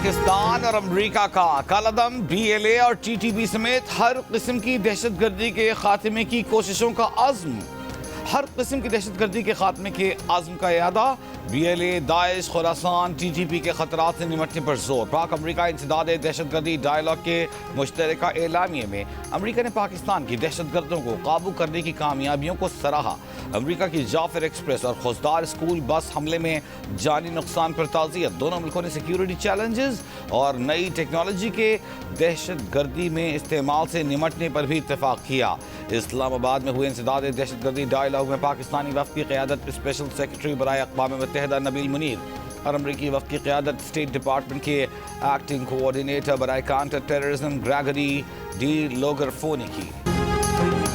पाकिस्तान और अमेरिका का कालादम BLA और TTP समेत हर किस्म की दहशतगर्दी के खात्मे की कोशिशों का अज़्म। हर किस्म की दहशतगर्दी के खात्मे के आज़म का इरादा। BLA, दाइश, खुरासान, TTP के खतरात से निमटने पर जोर। पाक अमरीका इंसदाद दहशतगर्दी डायलॉग के मुश्तरका एलामिये में अमरीका ने पाकिस्तान की दहशतगर्दों को काबू करने की कामयाबियों को सराहा। अमरीका की जाफर एक्सप्रेस और खुजदार स्कूल बस हमले में जानी नुकसान पर ताज़ियत। दोनों मुल्कों ने सिक्योरिटी चैलेंजेस और नई टेक्नोलॉजी के दहशतगर्दी में इस्तेमाल से निमटने पर भी इत्तेफाक किया। इस्लामाबाद में हुए इंसदाद दहशतगर्दी डायलॉग में पाकिस्तानी वफ़द की क़यादत स्पेशल सेक्रेटरी बराए अक़वाम मुत्तहिदा नबील मुनीर और अमरीकी वफ़द की क़यादत स्टेट डिपार्टमेंट के एक्टिंग कोऑर्डिनेटर बराए counter terrorism Gregory D LoGerfo ने की।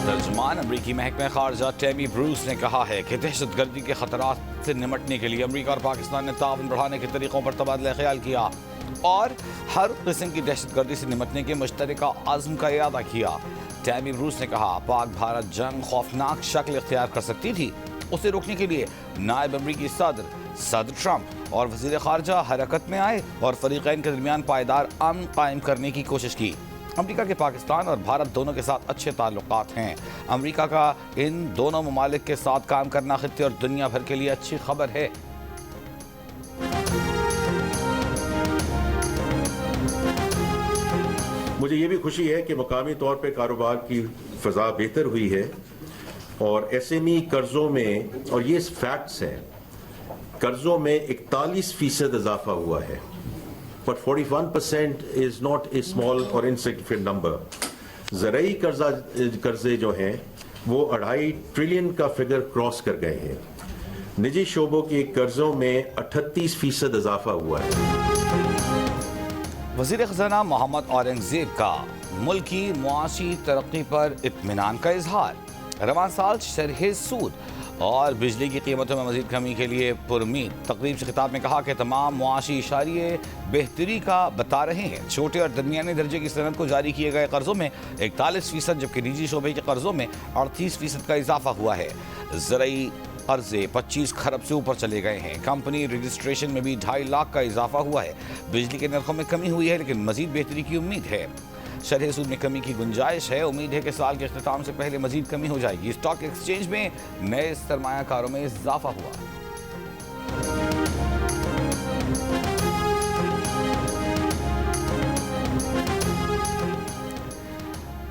तर्जुमान अमरीकी महकमा खारजा टैमी ब्रूस ने कहा है कि दहशतगर्दी के खतरात से निमटने के लिए अमरीका और पाकिस्तान ने ताउन बढ़ाने के तरीक़ों पर तबादला ख्याल किया और हर किस्म की दहशतगर्दी से निमटने के मुश्तरका आज़म का इरादा किया। टैमी ब्रूस ने कहा, पाक भारत जंग खौफनाक शक्ल इख्तियार कर सकती थी। उसे रोकने के लिए नायब अमरीकी सदर ट्रंप और वज़ीर ख़ारजा हरकत में आए और फ़रीक़ैन के दरमियान पायदार अमन कायम करने की कोशिश की। अमरीका के पाकिस्तान और भारत दोनों के साथ अच्छे ताल्लुकात हैं। अमरीका का इन दोनों ममालिक के साथ काम करना खित्ते और दुनिया भर के लिए अच्छी खबर है। मुझे ये भी खुशी है कि मकामी तौर पे कारोबार की फ़ज़ा बेहतर हुई है और SME कर्ज़ों में, और ये फैक्ट्स हैं, कर्ज़ों में 41% इजाफा हुआ है। But 41% is not a small or insignificant number. ज़राई कर्ज़े जो हैं वो 2.5 ट्रिलियन का फिगर क्रॉस कर गए हैं। निजी शोबों के कर्ज़ों में 38% इजाफा हुआ है। वज़ीर ख़ज़ाना मोहम्मद औरंगज़ेब का मुल्की मुआशी तरक्की पर इत्मीनान का इजहार। रवां साल शरह सूद और बिजली की कीमतों में मज़ीद कमी के लिए पुरउम्मीद। तकरीब से खिताब में कहा कि तमाम मुआशी इशारे बेहतरी का बता रहे हैं। छोटे और दरमियाने दर्जे की सनत को जारी किए गए कर्ज़ों में 41%, जबकि निजी शोबे के कर्ज़ों में 38% का इजाफा हुआ है। ज़राई कर्ज़े 25 खरब से ऊपर चले गए हैं। कंपनी रजिस्ट्रेशन में भी 2.5 लाख का इजाफा हुआ है। बिजली के नरखों में कमी हुई है, लेकिन मज़ीद बेहतरी की उम्मीद है। शरह सूद में कमी की गुंजाइश है। उम्मीद है कि साल के अख्ताम से पहले मज़ीद कमी हो जाएगी। स्टॉक एक्सचेंज में नए सरमायाकारों में इजाफा हुआ।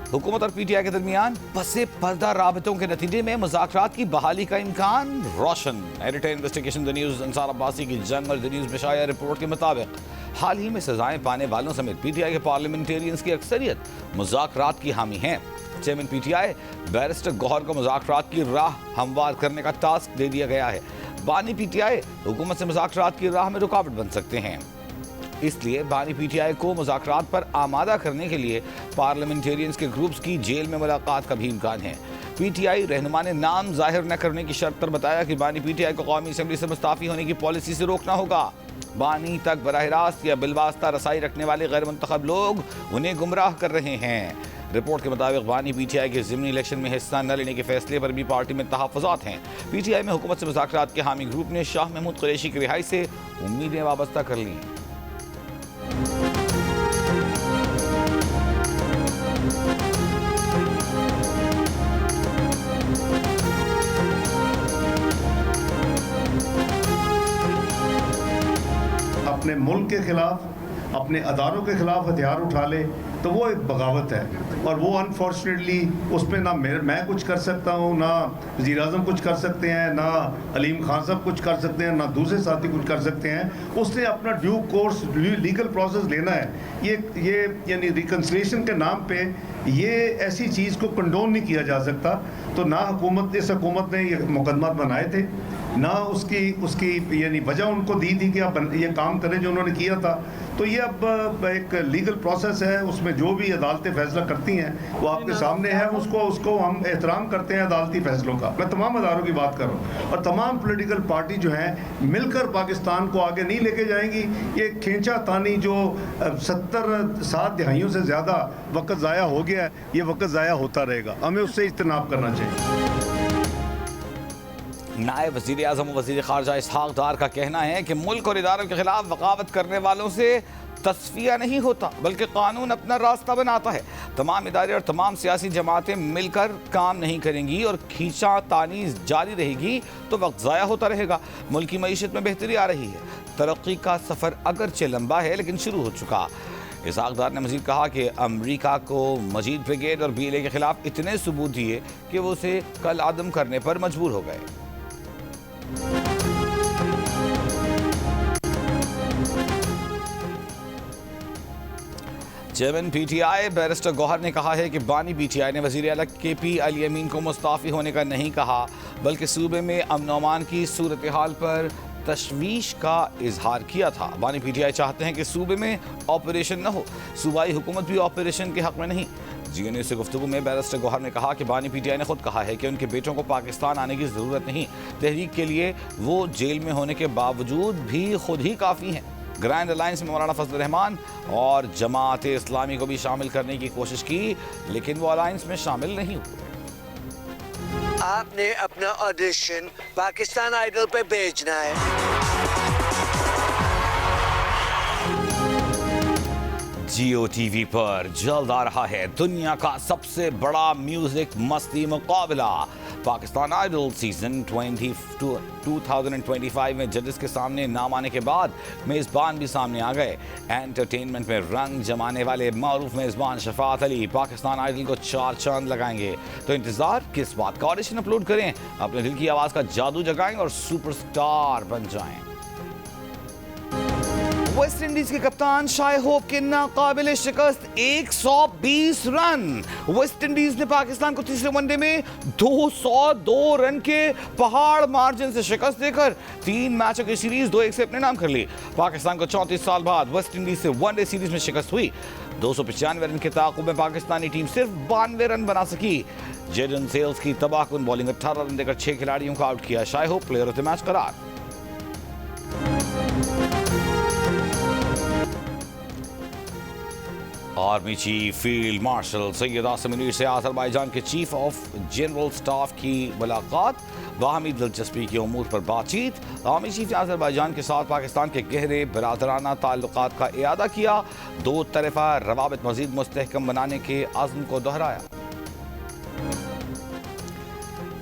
हुकूमत और PTI के दरमियान पसे पर्दा राबतों के नतीजे में मुज़ाकरात की बहाली का इम्कान रोशन। Editor investigation the News Ansar Abbasi की जंग और द न्यूज़ में शाया रिपोर्ट के मुताबिक हाल ही में सजाएं पाने वालों समेत PTI के पार्लियामेंटेरियंस की अक्सरियत मुज़ाकरात की हामी हैं। चेयरमैन PTI बैरिस्टर गौहर को मुज़ाकरात की राह हमवार करने का टास्क दे दिया गया है। बानी PTI हुकूमत से मुज़ाकरात की राह में रुकावट बन सकते हैं, इसलिए बानी PTI को मुज़ाकरात पर आमादा करने के लिए पार्लियामेंटेरियंस के ग्रुप्स की जेल में मुलाकात का भी इम्कान है। PTI रहनुमा ने नाम जाहिर न करने की शर्त पर बताया कि बानी PTI को कौमी असम्बली से मुस्ताफ़ी होने की पॉलिसी से रोकना होगा। बानी तक बराह रास्त या बिलवास्ता रसाई रखने वाले गैर मुंतखब लोग उन्हें गुमराह कर रहे हैं। रिपोर्ट के मुताबिक बानी PTI के ज़िमनी इलेक्शन में हिस्सा न लेने के फैसले पर भी पार्टी में तहफ़्फ़ुज़ात हैं। PTI में हुकूमत से मुज़ाकरात के हामी ग्रुप ने शाह महमूद कुरैशी की रिहाई से उम्मीदें वाबस्ता कर लीं। अपने मुल्क के खिलाफ, अपने अदारों के खिलाफ हथियार उठा ले तो वो एक बगावत है। और वो अनफॉर्चुनेटली उसमें ना मैं कुछ कर सकता हूँ, ना वज़ीर आज़म कुछ कर सकते हैं, ना अलीम खान साहब कुछ कर सकते हैं, ना दूसरे साथी कुछ कर सकते हैं। उसने अपना ड्यू कोर्स लीगल प्रोसेस लेना है। ये यानी रिकन्सिलिएशन के नाम पे ये ऐसी चीज़ को कंडोन नहीं किया जा सकता। तो ना इस हुकूमत ने ये मुकदमा बनाए थे, ना उसकी यानी वजह उनको दी थी कि आप ये काम करें जो उन्होंने किया था। तो ये अब एक लीगल प्रोसेस है, उसमें जो भी अदालतें फैसला करती हैं वो आपके सामने है। उसको हम एहतराम करते हैं अदालती फैसलों का। मैं तमाम अदारों की बात कर रहा हूँ और तमाम पॉलिटिकल पार्टी जो हैं मिलकर पाकिस्तान को आगे नहीं लेके जाएंगी। ये खींचा तानी जो 70 दहाइयों से ज़्यादा वक्त ज़ाया हो गया है, ये वक्त ज़ाया होता रहेगा। हमें उससे इज्तनाब करना चाहिए। नायब वज़ीर-ए-आज़म और वज़ीर ख़ारजा इसहाक़ डार का कहना है कि मुल्क और इदारों के खिलाफ बगावत करने वालों से तस्फिया नहीं होता बल्कि कानून अपना रास्ता बनाता है। तमाम इदारे और तमाम सियासी जमातें मिलकर काम नहीं करेंगी और खींचातानी जारी रहेगी तो वक्त ज़ाया होता रहेगा। मुल्क की मईशत में बेहतरी आ रही है। तरक्की का सफ़र अगरचे लंबा है लेकिन शुरू हो चुका। इसाक़दार ने मजीद कहा कि अमरीका को मजीद ब्रिगेड और BLA के खिलाफ इतने सबूत दिए कि वो उसे कल आदम करने पर मजबूर हो गए। चेयरमैन PTI बैरिस्टर गौहर ने कहा है कि बानी PTI ने वज़ीर आला KP अली अमीन को मुस्ताफ़ी होने का नहीं कहा बल्कि सूबे में अमन अमान की सूरत हाल पर तशवीश का इजहार किया था। बानी PTI चाहते हैं कि सूबे में ऑपरेशन न हो, सूबाई हुकूमत भी ऑपरेशन के हक में नहीं। GNU से गुफ्तगू में बैरिस्टर गौहर ने कहा कि बानी PTI ने खुद कहा है कि उनके बेटों को पाकिस्तान आने की ज़रूरत नहीं। तहरीक के लिए वो जेल में होने के बावजूद भी खुद ही काफ़ी हैं। ग्रैंड अलायंस में मौलाना फजल रहमान और जमात इस्लामी को भी शामिल करने की कोशिश की लेकिन वो अलायंस में शामिल नहीं हुए। आपने अपना ऑडिशन पाकिस्तान आइडल पे भेजना है। Jio TV पर जल्द आ रहा है दुनिया का सबसे बड़ा म्यूजिक मस्ती मुकाबला। पाकिस्तान आइडल सीजन 2025 में जजेस के सामने नाम आने के बाद मेज़बान भी सामने आ गए। एंटरटेनमेंट में रंग जमाने वाले मारूफ मेज़बान शफात अली पाकिस्तान आइडल को 4 चांद लगाएंगे। तो इंतजार किस बात का? ऑडिशन अपलोड करें, अपने दिल की आवाज़ का जादू जगाएं और सुपरस्टार बन जाएं। वेस्ट इंडीज के कप्तान शाय होप के नाकाबिले शिकस्त 120 रन। वेस्ट इंडीज ने पाकिस्तान को तीसरे वनडे में 202 रन के पहाड़ मार्जिन से शिकस्त देकर 3 मैचों की सीरीज 2-1 से अपने नाम कर ली। पाकिस्तान को 34 साल बाद वेस्ट इंडीज से वनडे सीरीज में शिकस्त हुई। 295 रन के ताक़ुब में पाकिस्तानी टीम सिर्फ 92 रन बना सकी। जेडन सेल्स की तबाहकुन बॉलिंग 18 रन देकर 6 खिलाड़ियों को आउट किया। Shai Hope player of the match करार। Army chief field marshal Syed Asim Munir से अज़रबैजान के चीफ ऑफ जनरल स्टाफ की मुलाकात, बाहमी दिलचस्पी के उमूर पर बातचीत। आर्मी चीफ ने अज़रबैजान के साथ पाकिस्तान के गहरे बरादराना ताल्लुकात का इआदा किया। 2 तरफ़ा रवाबित मज़ीद मुस्तहकम बनाने के अज़्म को दोहराया।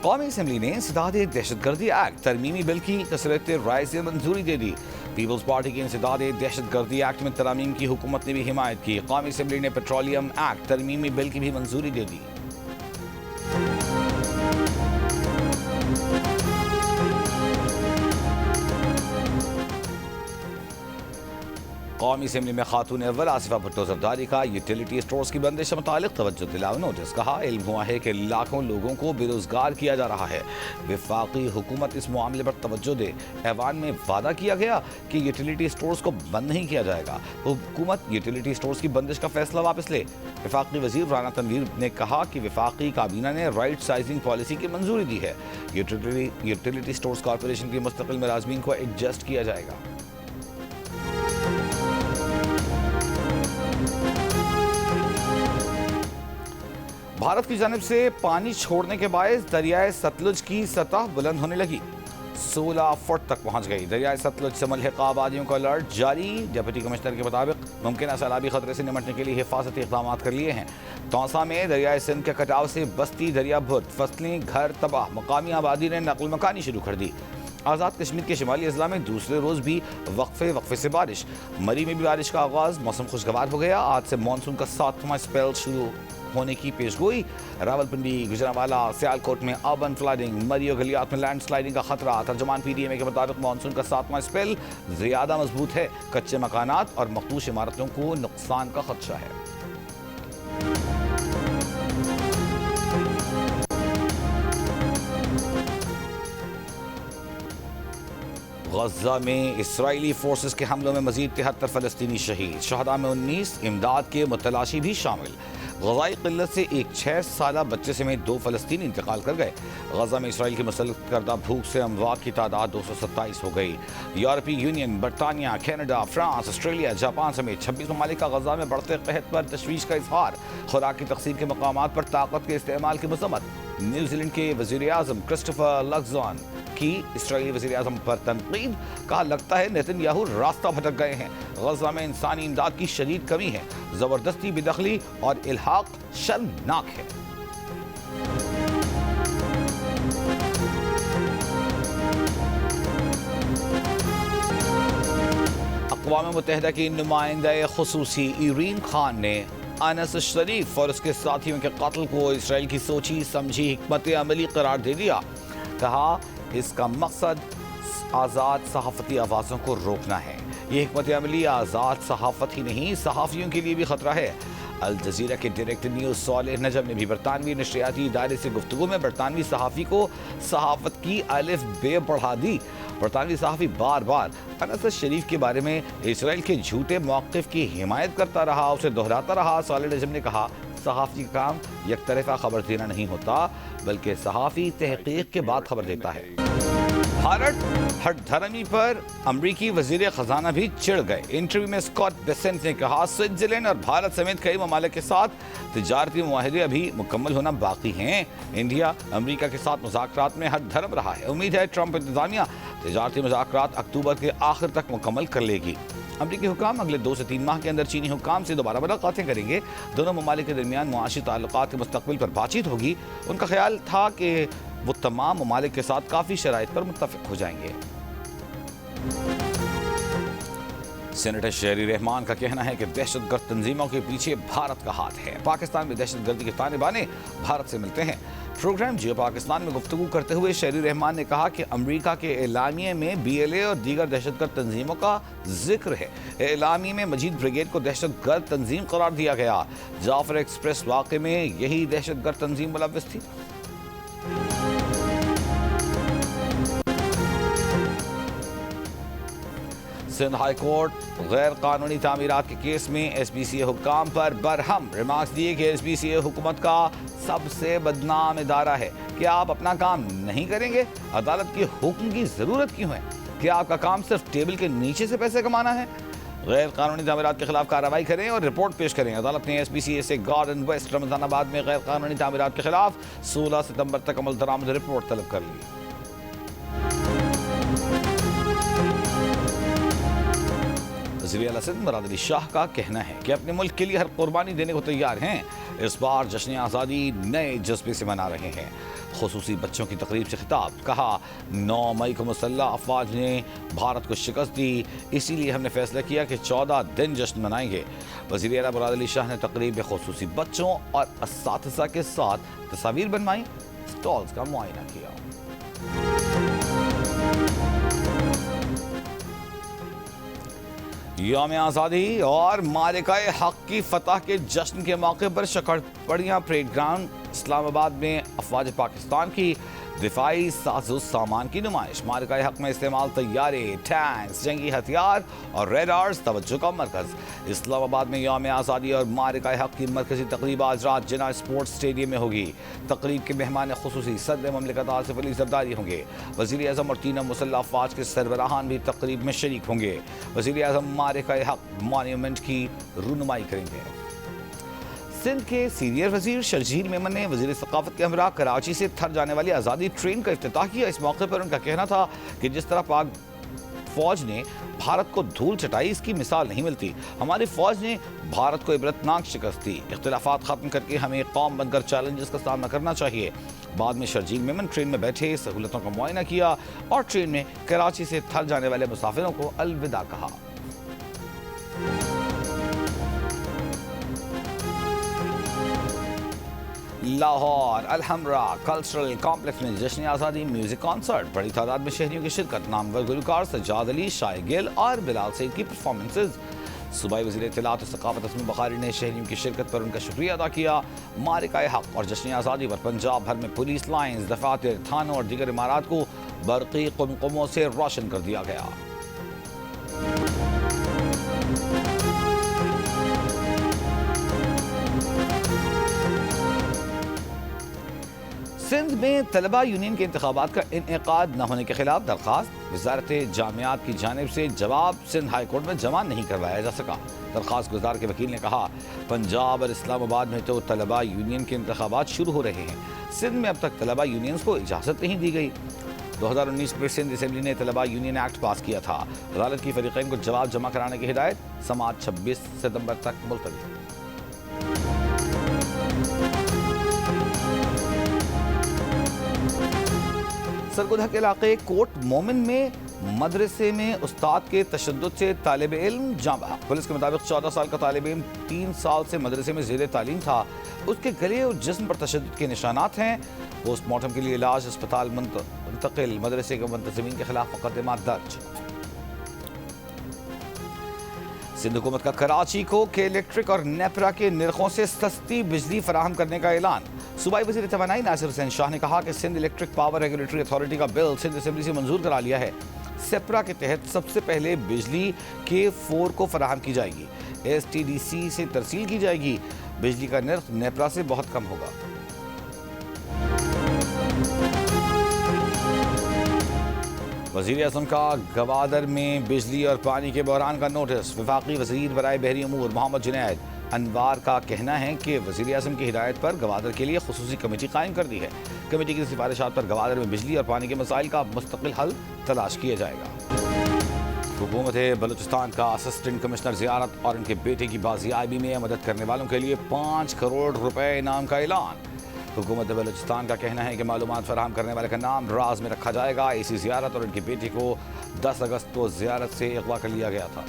कौमी असम्बली ने इंसदाद दहशतगर्दी एक्ट तरमीमी बिल की कसरत राय से मंजूरी दे दी। पीपल्स पार्टी के इंसदाद दहशतगर्दी एक्ट में तरमीम की हुकूमत ने भी हिमायत की। कौमी असम्बली ने पेट्रोलियम एक्ट तरमीमी बिल की भी मंजूरी दे दी। कौमी असम्बली में खातून अव्वल आसिफा भुट्टो जरदारी का यूटिलिटी स्टोर्स की बंदिश से मुतालिक तवज्जो दिलाओ नोटिस। कहा इल्म हुआ है कि लाखों लोगों को बेरोजगार किया जा रहा है। वफाकी हुकूमत इस मामले पर तवज्जो दे। ऐवान में वादा किया गया कि यूटिलिटी स्टोर्स को बंद नहीं किया जाएगा। हुकूमत यूटिलिटी स्टोर्स की बंदिश का फैसला वापस ले। वफाकी वजीर राना तनवीर ने कहा कि वफाकी काबीना ने राइट साइजिंग पॉलिसी की मंजूरी दी है। यूटिलिटी स्टोर्स कॉरपोरेशन के मुस्तकिल मुलाजमीन को एडजस्ट किया जाएगा। भारत की जानिब से पानी छोड़ने के बायस दरियाए सतलुज की सतह बुलंद होने लगी, 16 फुट तक पहुंच गई। दरियाए सतलुज से मुल्हिका आबादियों का अलर्ट जारी। डिप्टी कमिश्नर के मुताबिक मुमकिन सैलाबी खतरे से निमटने के लिए हिफाजती इक़दाम कर लिए हैं। तौसा में दरियाए सिंध के कटाव से बस्ती दरिया भुत फसलें घर तबाह। मकामी आबादी ने नकल मकानी शुरू कर दी। आज़ाद कश्मीर के शिमाली अजला में दूसरे रोज़ भी वक्फे से बारिश। मरी में भी बारिश का आगाज़। मौसम खुशगवार हो गया। आज से मानसून का 7वां स्पेल शुरू होने की पेशगोई। रावलपिंडी, गुजरांवाला, सियालकोट में अर्बन फ्लडिंग, मरी और गलियात में लैंडस्लाइडिंग का खतरा। तर्जुमान PDMA के मुताबिक मानसून का 7वां स्पेल ज़्यादा मजबूत है। कच्चे मकानात और मखदूश इमारतों को नुकसान का खदशा है। गज़ा में इसराइली फोर्सेस के हमलों में मजीद 73 फ़लस्तीनी शहीद। शहदा में 19, इमदाद के मुतलाशी भी शामिल। ग़ज़ाई क़िल्लत से एक 6 साला बच्चे समेत 2 फ़लस्तीनी इंतकाल कर गए। गज़ा में इसराइल की मुसल्लत करदा भूख से अमवात की तादाद 227 हो गई। यूरोपीय यूनियन, बरतानिया, कनाडा, फ्रांस, ऑस्ट्रेलिया, जापान समेत 26 ममालिक का गज़ा में बढ़ते कहत पर तशवीश का इजहार। खुराक की तक़सीम के मकामात पर ताकत के इस्तेमाल की मज़म्मत। न्यूजीलैंड के वज़ीर आज़म क्रिस्टोफर लक्सॉन की इसराइली वज़ीर-ए-आज़म पर तनकीद। कहा लगता है नेतन्याहू रास्ता भटक गए हैं। गजा में इंसानी इमदाद की शदीद कमी है। जबरदस्ती बेदखली और इल्हाक शर्मनाक है। अक़वाम मुत्तहिदा की नुमाइंदा खुसूसी इरीन खान ने अनस शरीफ और उसके साथियों के कत्ल को इसराइल की सोची समझी हिकमत अमली करार दे दिया। कहा इसका मकसद आज़ाद सहाफ़ती आवाज़ों को रोकना है। ये हिकमत अमली आज़ाद सहाफ़त ही नहीं, सहाफ़ियों के लिए भी ख़तरा है। अल जज़ीरा के डायरेक्टर न्यूज़ सालेह नजम ने भी बरतानवी नशरियाती इदारे से गुफ्तगू में बरतानवी सहाफ़ी को सहाफ़त की अलिफ बे बढ़ा दी। बरतानवी सहाफ़ी बार बार अनस शरीफ के बारे में इसराइल के झूठे मौक़िफ़ की हिमायत करता रहा, उसे दोहराता रहा। सालेह नजम ने कहा सहाफ़ी का काम यकतरफ़ा खबर देना नहीं होता, बल्कि सहाफ़ी तहक़ीक़ के बाद खबर देता है। भारत हठधर्मी पर अमरीकी वज़ीर ख़जाना भी चिढ़ गए। इंटरव्यू में स्कॉट बेसेंट ने कहा स्विट्ज़रलैंड और भारत समेत कई ममालिक के साथ तिजारती मुआहदे अभी मुकम्मल होना बाकी हैं। इंडिया अमरीका के साथ मुज़ाकरात में हठधर्म रहा है। उम्मीद है ट्रंप इंतज़ामिया तिजारती मुज़ाकरात अक्टूबर के आखिर तक मुकम्मल कर लेगी। अमरीकी हुकाम अगले 2 से 3 माह के अंदर चीनी हुकाम से दोबारा मुलाकातें करेंगे। दोनों ममालिक के दरमियान मुआशी ताल्लुकात के मुस्तक़बिल पर बातचीत होगी। उनका ख्याल था कि वो तमाम ममालिक के साथ काफ़ी शराइत पर मुत्तफ़िक हो जाएंगे। सेनेटर शहरी रहमान का कहना है कि दहशतगर्द तंजीमों के पीछे भारत का हाथ है। पाकिस्तान में दहशतगर्दी के ताने बाने भारत से मिलते हैं। प्रोग्राम जियो पाकिस्तान में गुफ्तगू करते हुए शहरी रहमान ने कहा कि अमरीका के एलानिये में BLA और दीगर दहशतगर्द तंजीमों का जिक्र है। एलानिये में मजीद ब्रिगेड को दहशतगर्द तंजीम करार दिया गया। जाफर एक्सप्रेस वाक़े में यही दहशतगर्द तंजीम मुलव्वस थी। सिंध हाई कोर्ट गैर कानूनी तामीरात के केस में SPCA हुक्काम पर बरहम रिमार्क्स दिए कि SPCA हुकूमत का सबसे बदनाम इदारा है। क्या आप अपना काम नहीं करेंगे? अदालत के हुक्म की ज़रूरत क्यों है? क्या आपका काम सिर्फ टेबल के नीचे से पैसे कमाना है? गैर कानूनी तामीरात के खिलाफ कार्रवाई करें और रिपोर्ट पेश करें। अदालत ने SPCA से गार्डन वेस्ट रमजानाबाद में गैर कानूनी तामीरात के खिलाफ 16 सितंबर तक अमल दरामद रिपोर्ट तलब कर ली। वज़ीर आला सिंध मुराद अली शाह का कहना है कि अपने मुल्क के लिए हर कुर्बानी देने को तैयार हैं। इस बार जश्न आज़ादी नए जज्बे से मना रहे हैं। खुसूसी बच्चों की तकरीब से खिताब। कहा 9 मई को मुसल्लह अफवाज ने भारत को शिकस्त दी, इसीलिए हमने फैसला किया कि 14 दिन जश्न मनाएंगे। वज़ीर आला मुराद अली शाह ने तकरीब में खुसूसी बच्चों और असातिज़ा के साथ तस्वीर बनवाई, स्टॉल्स का मुआयना किया। यौम आज़ादी और मालिकाए हक की फतह के जश्न के मौके पर शकरपड़ियाँ परेड ग्राउंड इस्लामाबाद में अफवाज पाकिस्तान की दिफाई साजो सामान की नुमाइश। मालिकाए हक में इस्तेमाल तैयारे, टैंक्स, जंगी हथियार और रेडार्स तवज्जो का मरकज़। इस्लामाबाद में यौम आज़ादी और मालिकाए हक की मरकजी तकरीब आज रात जिन्ना स्पोर्ट्स स्टेडियम में होगी। तकरीब के मेहमान खुसूसी सदर ममलिकत आसिफ अली ज़रदारी होंगे। वज़ीर आज़म और 3 मुसल्लह अफवाज के सरबराहान भी तकरीब में शरीक होंगे। वज़ीर आज़म मालिकाए हक मॉन्यूमेंट की रूनुमाई करेंगे। सिंध के सीनियर वजीर शर्जील मेमन ने वजीर सकाफत के हमरा कराची से थर जाने वाली आज़ादी ट्रेन का इफ्तिताह किया। इस मौके पर उनका कहना था कि जिस तरह पाक फौज ने भारत को धूल चटाई, इसकी मिसाल नहीं मिलती। हमारी फौज ने भारत को इबरतनाक शिकस्त दी। इख्तिलाफात खत्म करके हमें कौम बनकर चैलेंजेस का सामना करना चाहिए। बाद में शर्जील मेमन ट्रेन में बैठे, सहूलतों का मुआयना किया और ट्रेन में कराची से थर जाने वाले मुसाफिरों को अलविदा कहा। लाहौर अलहमरा कल्चरल कॉम्प्लेक्स में जश्न आज़ादी म्यूजिक कॉन्सर्ट। बड़ी तादाद में शहरियों की शिरकत। नामवर गुलकार सज्जाद अली, शाह गिल और बिलाल सईद की परफॉर्मेंसेज। सूबाई वज़ीर इत्तलात और सकाफत अस्मी बुखारी ने शहरियों की शिरकत पर उनका शुक्रिया अदा किया। मारिकाए हक और जश्न आज़ादी पर पंजाब भर में पुलिस लाइन्स, दफातर, थानों और दीगर इमारात को बरक़ी कुमकुमों से रोशन कर दिया गया। सिंध में तलबा यूनियन के इंतखाबात का इनेकाद न होने के खिलाफ दरख्वास्त। वजारत जामियात की जानिब से जवाब सिंध हाई कोर्ट में जमा नहीं करवाया जा सका। दरख्वास्त गुजार के वकील ने कहा पंजाब और इस्लामाबाद में तो तलबा यूनियन के इंतखाबात शुरू हो रहे हैं, सिंध में अब तक तलबा यूनियंस को इजाज़त नहीं दी गई। 2019 में सिंध असेंबली ने तलबा यूनियन एक्ट पास किया था। अदालत की फरीकैन को जवाब जमा कराने की हिदायत, समाअत 26 सितंबर तक मुलतवी। सरगोधा के इलाके कोट मोमिन में मदरसे में उस्ताद के तशद्दुद से तालिब इल्म जाँ बहक। पुलिस के मुताबिक 14 साल का तालिब इल्म 3 साल से मदरसे में ज़ेर तालीम था। उसके गले और जिस्म पर तशद्दुद के निशानात हैं। पोस्टमार्टम के लिए इलाज अस्पताल मुंतकिल। मदरसे के मुंतज़िमीन के खिलाफ मुकदमा दर्ज। सिंध हुकूमत का कराची को के इलेक्ट्रिक और नेपरा के निर्खों से सस्ती बिजली फराहम करने का ऐलान। सूबाई वज़ीर तवानाई नासिर हुसैन शाह ने कहा कि Sindh electric power regulatory authority का बिल सिंध असेंबली से मंजूर करा लिया है। सेपरा के तहत सबसे पहले बिजली K4 को फराहम की जाएगी। STDC से तरसील की जाएगी। बिजली का निर्ख नेपरा से बहुत कम होगा। वज़ीर आज़म का गवादर में बिजली और पानी के बहरान का नोटिस। वफाकी वज़ीर बराए बहरी अमूर मोहम्मद जुनैद अनवार का कहना है कि वज़ीर आज़म की हिदायत पर गवादर के लिए खुसूसी कमेटी कायम कर दी है। कमेटी की सिफारिशात पर गवादर में बिजली और पानी के मसाइल का मुस्तकिल हल तलाश किया जाएगा। हुकूमत बलूचिस्तान का असिस्टेंट कमिश्नर ज़ियारत और उनके बेटे की बाजियाबी में मदद करने वालों के लिए 5 करोड़ रुपए इनाम का ऐलान। हुकूमत बलूचिस्तान का कहना है कि मालूमात फराहम करने वाले का नाम राज में रखा जाएगा। इसी ज़ियारत और उनके बेटे को 10 अगस्त को ज़ियारत से अगवा कर लिया गया था।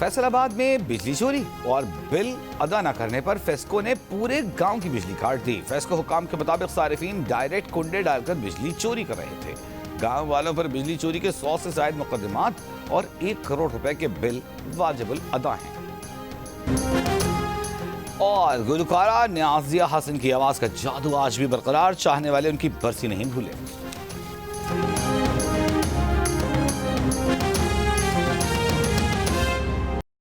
फैसलाबाद में बिजली चोरी और बिल अदा न करने पर फेस्को ने पूरे गांव की बिजली काट दी। फेस्को हुकाम के मुताबिक सारिफीन डायरेक्ट कुंडे डालकर बिजली चोरी कर रहे थे। गांव वालों पर बिजली चोरी के 100 से ज्यादा मुकदमात और 1 करोड़ रुपए के बिल वाजिबुल अदा हैं। और गुलकारा नियाज़िया हसन की आवाज का जादू आज भी बरकरार, चाहने वाले उनकी बरसी नहीं भूले।